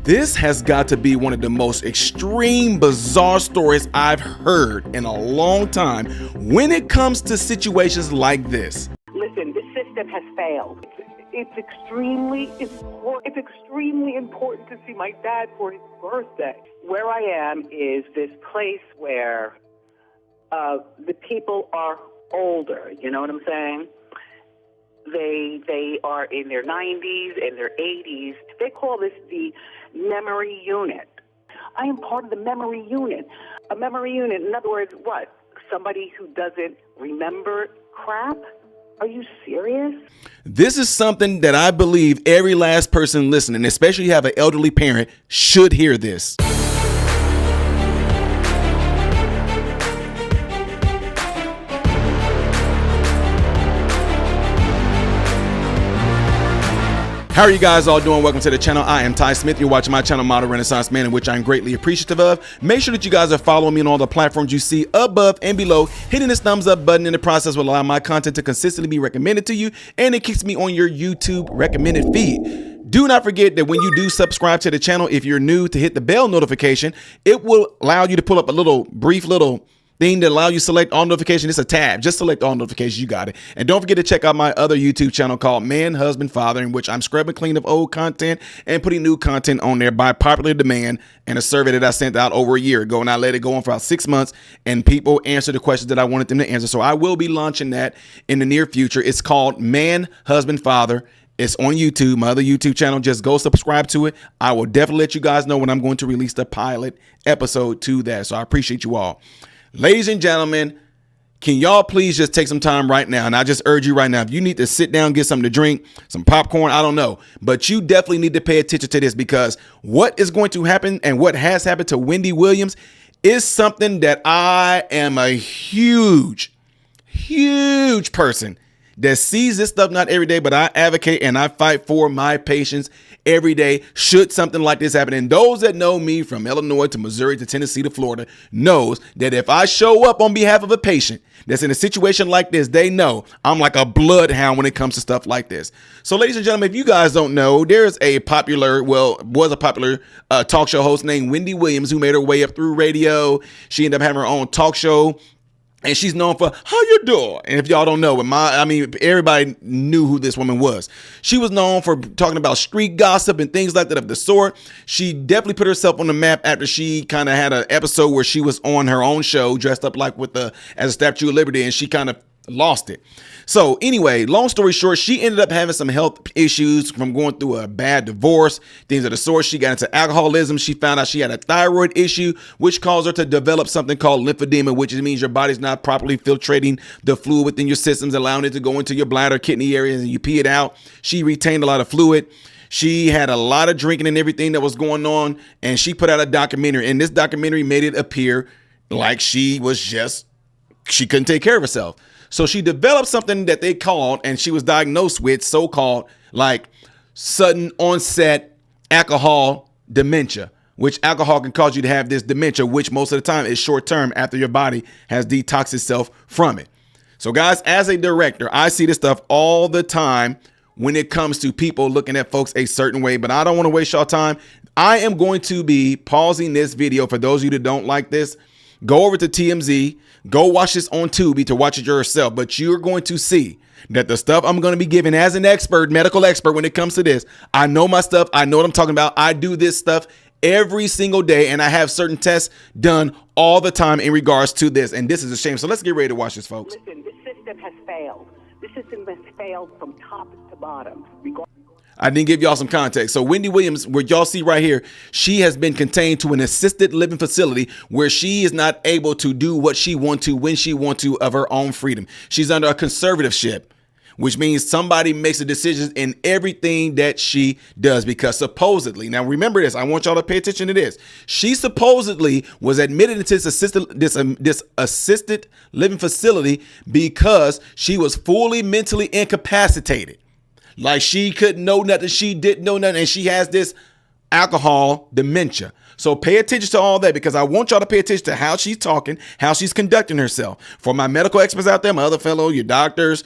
This has got to be one of the most extreme, bizarre stories I've heard in a long time when it comes to situations like this. Listen, this system has failed. It's extremely important. It's extremely important to see my dad for his birthday. Where I am is this place where the people are older. You know what I'm saying? They are in their 90s and their 80s. They call this the memory unit. I am part of the memory unit. A memory unit, in other words, what? Somebody who doesn't remember crap? Are you serious? This is something that I believe every last person listening, especially if you have an elderly parent, should hear this. How are you guys all doing? Welcome to the channel. I am Ty Smith. You're watching my channel, Model Renaissance Man, in which I'm greatly appreciative of. Make sure that you guys are following me on all the platforms you see above and below. Hitting this thumbs up button in the process will allow my content to consistently be recommended to you, and it keeps me on your YouTube recommended feed. Do not forget that when you do subscribe to the channel, if you're new, to hit the bell notification. It will allow you to pull up a brief little thing that allow you to select all notifications. It's a tab. Just select all notifications. You got it. And don't forget to check out my other YouTube channel called Man, Husband, Father, in which I'm scrubbing clean of old content and putting new content on there by popular demand, and a survey that I sent out over a year ago, and I let it go on for about 6 months, and people answered the questions that I wanted them to answer. So I will be launching that in the near future. It's called Man, Husband, Father. It's on YouTube, my other YouTube channel. Just go subscribe to it. I will definitely let you guys know when I'm going to release the pilot episode to that. So I appreciate you all. Ladies and gentlemen, can y'all please just take some time right now? And I just urge you right now, if you need to sit down, get something to drink, some popcorn, I don't know, but you definitely need to pay attention to this, because what is going to happen and what has happened to Wendy Williams is something that I am a huge person that sees this stuff not every day, but I advocate and I fight for my patients every day should something like this happen. And those that know me from Illinois to Missouri to Tennessee to Florida knows that if I show up on behalf of a patient that's in a situation like this, they know I'm like a bloodhound when it comes to stuff like this. So ladies and gentlemen, if you guys don't know, there's a popular talk show host named Wendy Williams who made her way up through radio. She ended up having her own talk show, and she's known for how you doing. And if y'all don't know, everybody knew who this woman was. She was known for talking about street gossip and things like that of the sort. She definitely put herself on the map after she kind of had an episode where she was on her own show dressed up like as a Statue of Liberty, and she kind of lost it. So anyway, long story short, she ended up having some health issues from going through a bad divorce, things of the sort. She got into alcoholism. She found out she had a thyroid issue, which caused her to develop something called lymphedema, which means your body's not properly filtrating the fluid within your systems, allowing it to go into your bladder, kidney areas, and you pee it out. She retained a lot of fluid. She had a lot of drinking and everything that was going on, and she put out a documentary, and this documentary made it appear like she couldn't take care of herself. So she developed something that they called, and she was diagnosed with, so-called like sudden onset alcohol dementia, which alcohol can cause you to have this dementia, which most of the time is short term after your body has detoxed itself from it. So guys, as a director, I see this stuff all the time when it comes to people looking at folks a certain way, but I don't want to waste y'all time. I am going to be pausing this video. For those of you that don't like this, go over to TMZ, go watch this on Tubi to watch it yourself. But you're going to see that the stuff I'm going to be giving as an expert, medical expert when it comes to this, I know my stuff. I know what I'm talking about. I do this stuff every single day, and I have certain tests done all the time in regards to this. And this is a shame. So let's get ready to watch this, folks. Listen, this system has failed. This system has failed from top to bottom. I didn't give y'all some context. So Wendy Williams, what y'all see right here, she has been contained to an assisted living facility where she is not able to do what she wants to when she wants to of her own freedom. She's under a conservatorship, which means somebody makes the decisions in everything that she does, because supposedly, now remember this, I want y'all to pay attention to this. She supposedly was admitted into this assisted living facility because she was fully mentally incapacitated. Like she couldn't know nothing. She didn't know nothing. And she has this alcohol, dementia. So pay attention to all that, because I want y'all to pay attention to how she's talking, how she's conducting herself. For my medical experts out there, my other fellow, your doctors,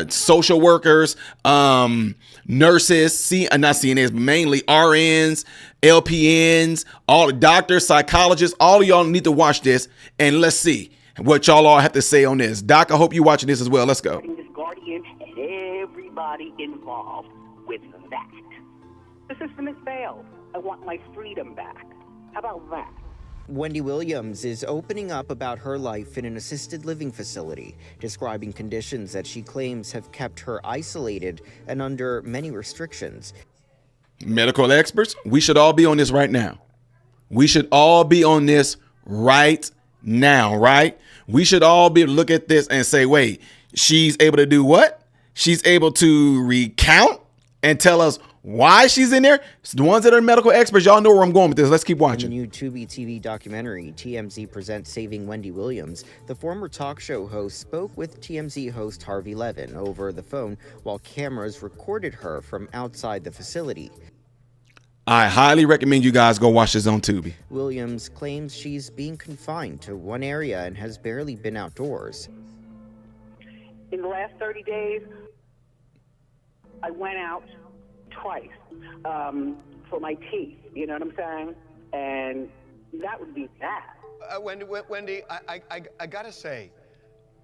social workers, nurses, not CNAs, but mainly RNs, LPNs, all the doctors, psychologists, all of y'all need to watch this, and let's see what y'all all have to say on this. Doc, I hope you're watching this as well. Let's go. This Guardian and everybody involved with that. The system has failed. I want my freedom back. How about that? Wendy Williams is opening up about her life in an assisted living facility, describing conditions that she claims have kept her isolated and under many restrictions. Medical experts, we should all be on this right now. We should all be on this right now, right? We should all be able to look at this and say, wait, she's able to do what? She's able to recount and tell us why she's in there. It's the ones that are medical experts, y'all know where I'm going with this. Let's keep watching. In the new Tubi TV documentary, TMZ Presents Saving Wendy Williams, the former talk show host spoke with TMZ host Harvey Levin over the phone while cameras recorded her from outside the facility. I highly recommend you guys go watch this on Tubi. Williams claims she's being confined to one area and has barely been outdoors. In the last 30 days, I went out twice for my teeth, you know what I'm saying? And that would be that. Wendy, I gotta say,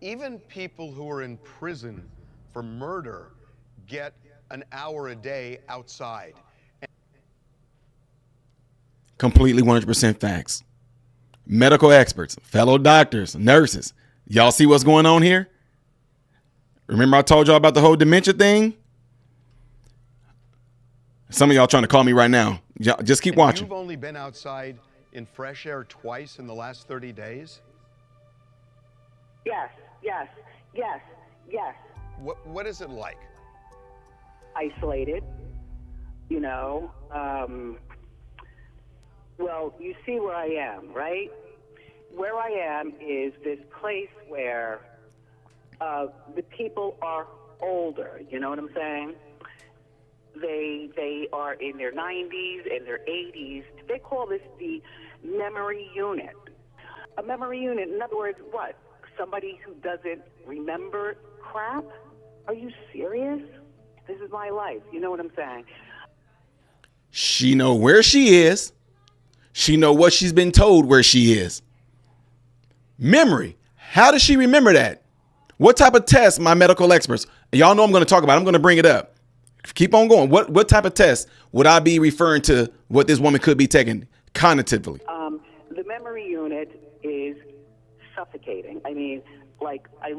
even people who are in prison for murder get an hour a day outside. Completely 100% facts. Medical experts, fellow doctors, nurses, y'all see what's going on here? Remember I told y'all about the whole dementia thing? Some of y'all trying to call me right now. Just keep watching. You've only been outside in fresh air twice in the last 30 days? Yes. What is it like? Isolated, you know. Well, you see where I am, right? Where I am is this place where the people are older, you know what I'm saying? They are in their 90s and their 80s. They call this the memory unit. A memory unit, in other words, what? Somebody who doesn't remember crap? Are you serious? This is my life, you know what I'm saying? She know where she is. She know what she's been told where she is. Memory. How does she remember that? What type of test, my medical experts? Y'all know I'm going to talk about. I'm going to bring it up. Keep on going. What type of test would I be referring to what this woman could be taking cognitively? The memory unit is suffocating. I mean, like I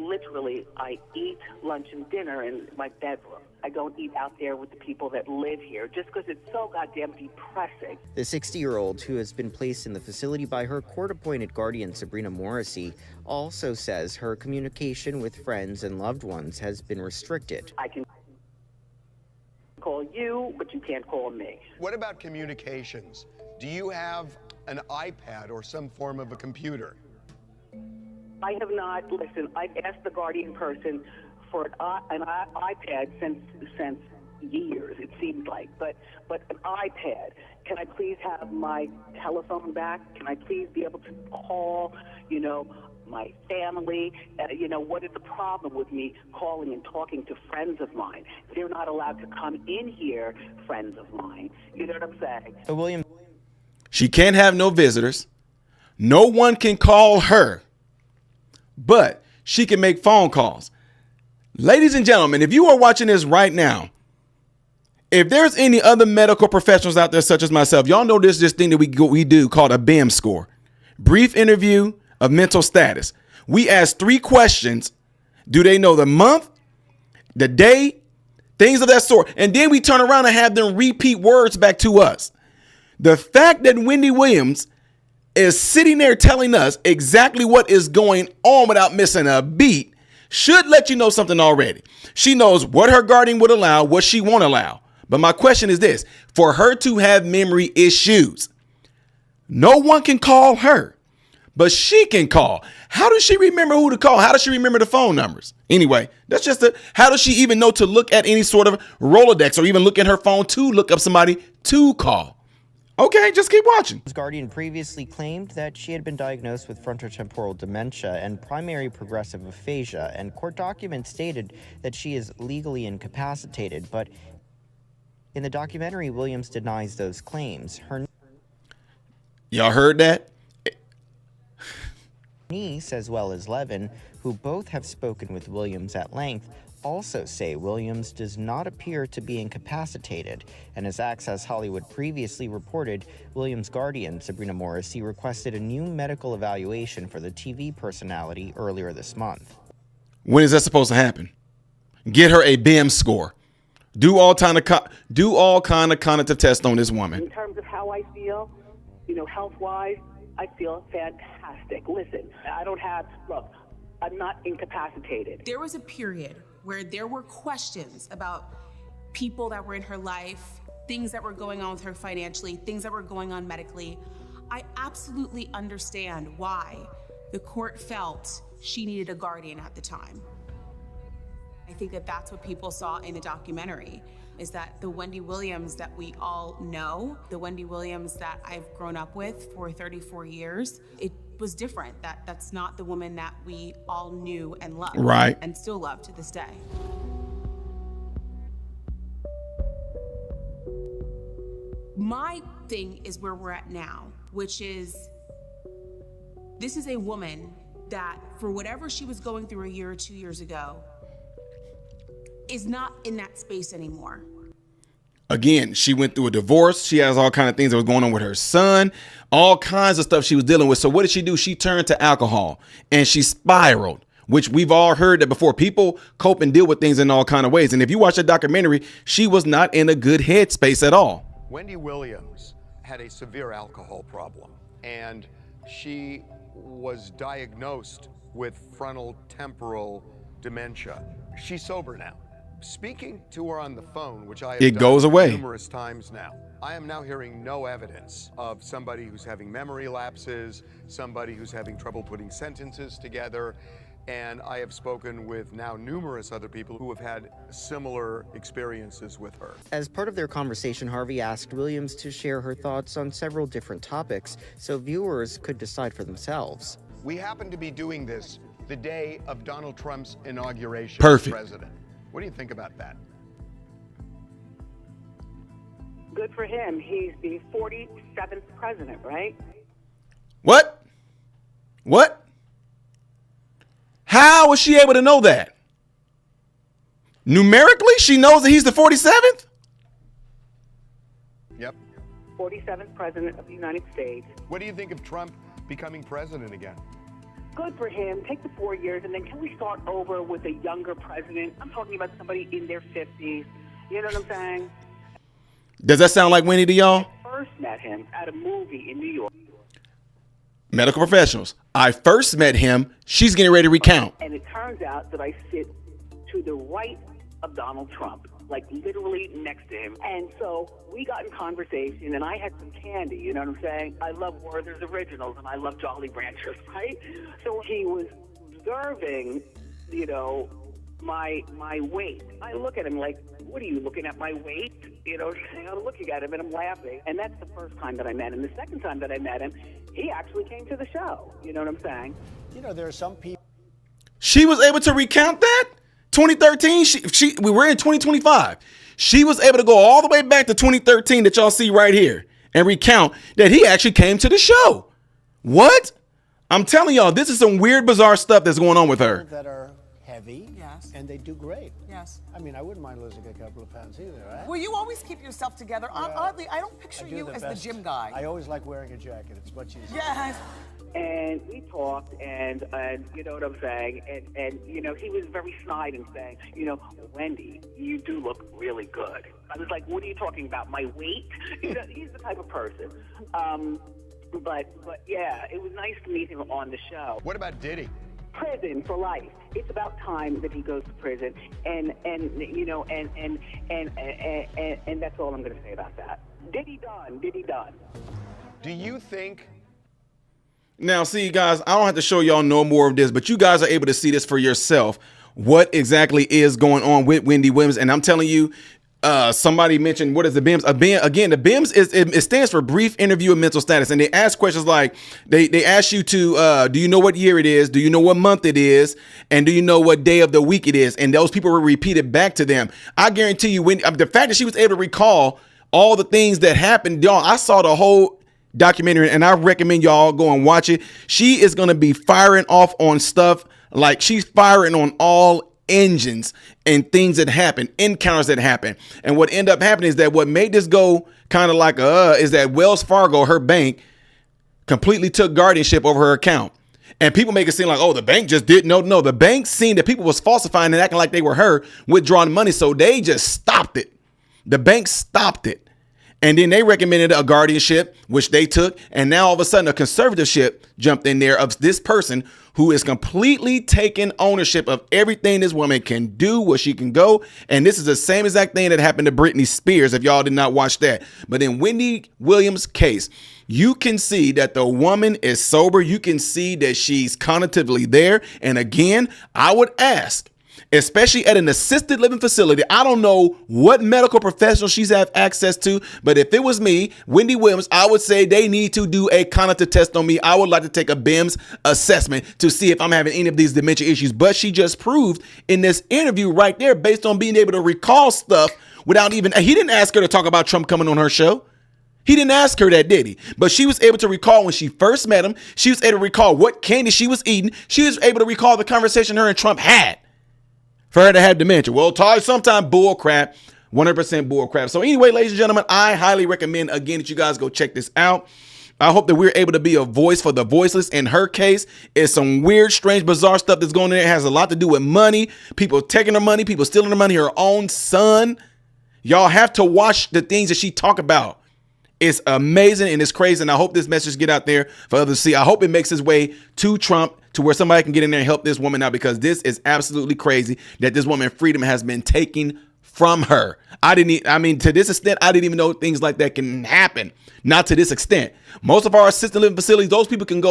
eat lunch and dinner in my bedroom. I don't eat out there with the people that live here just because it's so goddamn depressing. The 60-year-old, who has been placed in the facility by her court-appointed guardian, Sabrina Morrissey, also says her communication with friends and loved ones has been restricted. I can call you, but you can't call me. What about communications? Do you have an iPad or some form of a computer? I have not. Listen, I've asked the guardian person for an iPad since years, it seems like, but an iPad. Can I please have my telephone back? Can I please be able to call, my family? What is the problem with me calling and talking to friends of mine? They're not allowed to come in here, friends of mine. You know what I'm saying? So William, she can't have no visitors. No one can call her, but she can make phone calls. Ladies and gentlemen, if you are watching this right now, if there's any other medical professionals out there such as myself, y'all know this thing that we do called a BIM score. Brief interview of mental status. We ask 3 questions. Do they know the month, the day, things of that sort? And then we turn around and have them repeat words back to us. The fact that Wendy Williams is sitting there telling us exactly what is going on without missing a beat should let you know something already. She knows what her guardian would allow, what she won't allow. But my question is this: for her to have memory issues, no one can call her, but she can call. How does she remember who to call? How does she remember the phone numbers? Anyway, that's just how does she even know to look at any sort of Rolodex or even look at her phone to look up somebody to call? Okay, just keep watching. Guardian previously claimed that she had been diagnosed with frontotemporal dementia and primary progressive aphasia, and court documents stated that she is legally incapacitated, but in the documentary, Williams denies those claims. Her Y'all heard that? niece, as well as Levin, who both have spoken with Williams at length, also say Williams does not appear to be incapacitated, and as Access Hollywood previously reported, Williams' guardian, Sabrina Morrissey, requested a new medical evaluation for the TV personality earlier this month. When is that supposed to happen? Get her a BIM score. Do all kind of cognitive tests on this woman. In terms of how I feel, health-wise, I feel fantastic. Listen, I'm not incapacitated. There was a period where there were questions about people that were in her life, things that were going on with her financially, things that were going on medically. I absolutely understand why the court felt she needed a guardian at the time. I think that that's what people saw in the documentary, is that the Wendy Williams that we all know, the Wendy Williams that I've grown up with for 34 years, it was different. That's not the woman that we all knew and loved. Right. And still love to this day. My thing is where we're at now, which is, this is a woman that, for whatever she was going through a year or 2 years ago, is not in that space anymore. Again, she went through a divorce. She has all kinds of things that was going on with her son, all kinds of stuff she was dealing with. So what did she do? She turned to alcohol and she spiraled, which we've all heard that before. People cope and deal with things in all kinds of ways. And if you watch the documentary, she was not in a good headspace at all. Wendy Williams had a severe alcohol problem, and she was diagnosed with frontotemporal dementia. She's sober now. Speaking to her on the phone, which I have It done goes away numerous times now, I am now hearing no evidence of somebody who's having memory lapses, somebody who's having trouble putting sentences together, and I have spoken with now numerous other people who have had similar experiences with her. As part of their conversation, Harvey asked Williams to share her thoughts on several different topics so viewers could decide for themselves. We happen to be doing this the day of Donald Trump's inauguration Perfect. as president. What do you think about that? Good for him. He's the 47th president, right? What? How was she able to know that? Numerically, she knows that he's the 47th? Yep. 47th president of the United States. What do you think of Trump becoming president again? Good for him. Take the 4 years, and then can we start over with a younger president? I'm talking about somebody in their 50s. You know what I'm saying? Does that sound like Wendy to y'all? I first met him at a movie in New York. Medical professionals. I first met him. She's getting ready to recount. And it turns out that I sit to the right of Donald Trump, like literally next to him. And so we got in conversation, and I had some candy, you know what I'm saying? I love Werther's Originals, and I love Jolly Ranchers, right? So he was observing, my weight. I look at him like, what are you looking at, my weight? You know, I'm looking at him and I'm laughing. And that's the first time that I met him. The second time that I met him, he actually came to the show. You know what I'm saying? There are some people. She was able to recount that? 2013, we were in 2025. She was able to go all the way back to 2013 that y'all see right here and recount that he actually came to the show. What? I'm telling y'all, this is some weird, bizarre stuff that's going on with her. That are heavy, Yes. and they do great. Yes. I mean, I wouldn't mind losing a couple of pounds either, right? Well, you always keep yourself together. Oddly, I don't picture I do you as best. the gym guy. I always like wearing a jacket. It's much easier. Yes. And we talked, and you know what I'm saying? And he was very snide and saying, Wendy, you do look really good. I was like, what are you talking about? My weight? He's the type of person. But yeah, it was nice to meet him on the show. What about Diddy? Prison for life. It's about time that he goes to prison, and that's all I'm going to say about that. Diddy done. Do you think? Now, see, guys, I don't have to show y'all no more of this, but you guys are able to see this for yourself. What exactly is going on with Wendy Williams? And I'm telling you, Somebody mentioned, what is the BIMS? Again, the BIMS it stands for brief interview of mental status, and they ask questions like they ask you to do you know what year it is, do you know what month it is, and do you know what day of the week it is, and those people will repeat it back to them. I guarantee you, when the fact that she was able to recall all the things that happened, y'all, I saw the whole documentary, and I recommend y'all go and watch it. She is going to be firing off on stuff like she's firing on all engines and things that happen, encounters that happen. And what ended up happening is that what made this go kind of like is that Wells Fargo, her bank, completely took guardianship over her account. And people make it seem like, oh, the bank just didn't know. No, the bank seen that people was falsifying and acting like they were her, withdrawing money, so they just stopped it. The bank stopped it. And then they recommended a guardianship, which they took. And now all of a sudden a conservatorship jumped in there of this person who is completely taking ownership of everything this woman can do, where she can go. And this is the same exact thing that happened to Britney Spears, if y'all did not watch that. But in Wendy Williams' case, you can see that the woman is sober. You can see that she's cognitively there. And again, I would ask, especially at an assisted living facility, I don't know what medical professional she's have access to, but if it was me, Wendy Williams, I would say they need to do a cognitive test on me. I would like to take a BIMS assessment to see if I'm having any of these dementia issues. But she just proved in this interview right there, based on being able to recall stuff without even, he didn't ask her to talk about Trump coming on her show. He didn't ask her that, did he? But she was able to recall when she first met him. She was able to recall what candy she was eating. She was able to recall the conversation her and Trump had. For her to have dementia. Well, Ty, sometimes bull crap, 100% bull crap. So anyway, ladies and gentlemen, I highly recommend, again, that you guys go check this out. I hope that we're able to be a voice for the voiceless. In her case, it's some weird, strange, bizarre stuff that's going on there. It has a lot to do with money, people taking her money, people stealing her money, her own son. Y'all have to watch the things that she talk about. It's amazing and it's crazy. And I hope this message get out there for others to see. I hope it makes its way to Trump, to where somebody can get in there and help this woman out, because this is absolutely crazy that this woman's freedom has been taken from her. To this extent, I didn't even know things like that can happen. Not to this extent. Most of our assisted living facilities, those people can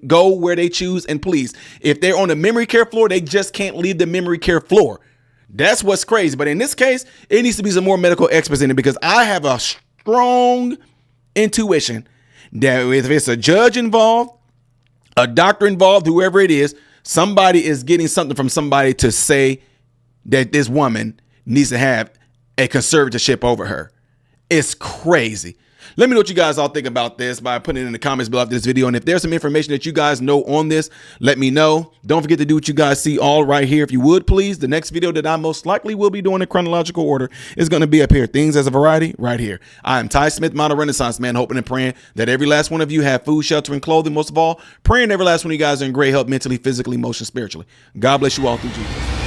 go where they choose and please. If they're on the memory care floor, they just can't leave the memory care floor. That's what's crazy. But in this case, it needs to be some more medical experts in it, because I have a strong intuition that if it's a judge involved, a doctor involved, whoever it is, somebody is getting something from somebody to say that this woman needs to have a conservatorship over her. It's crazy. Let me know what you guys all think about this by putting it in the comments below this video. And if there's some information that you guys know on this, let me know. Don't forget to do what you guys see all right here. If you would, please, the next video that I most likely will be doing in chronological order is going to be up here. Things as a variety right here. I am Ty Smith, Model Renaissance Man, hoping and praying that every last one of you have food, shelter, and clothing. Most of all, praying every last one of you guys are in great health mentally, physically, emotionally, spiritually. God bless you all through Jesus.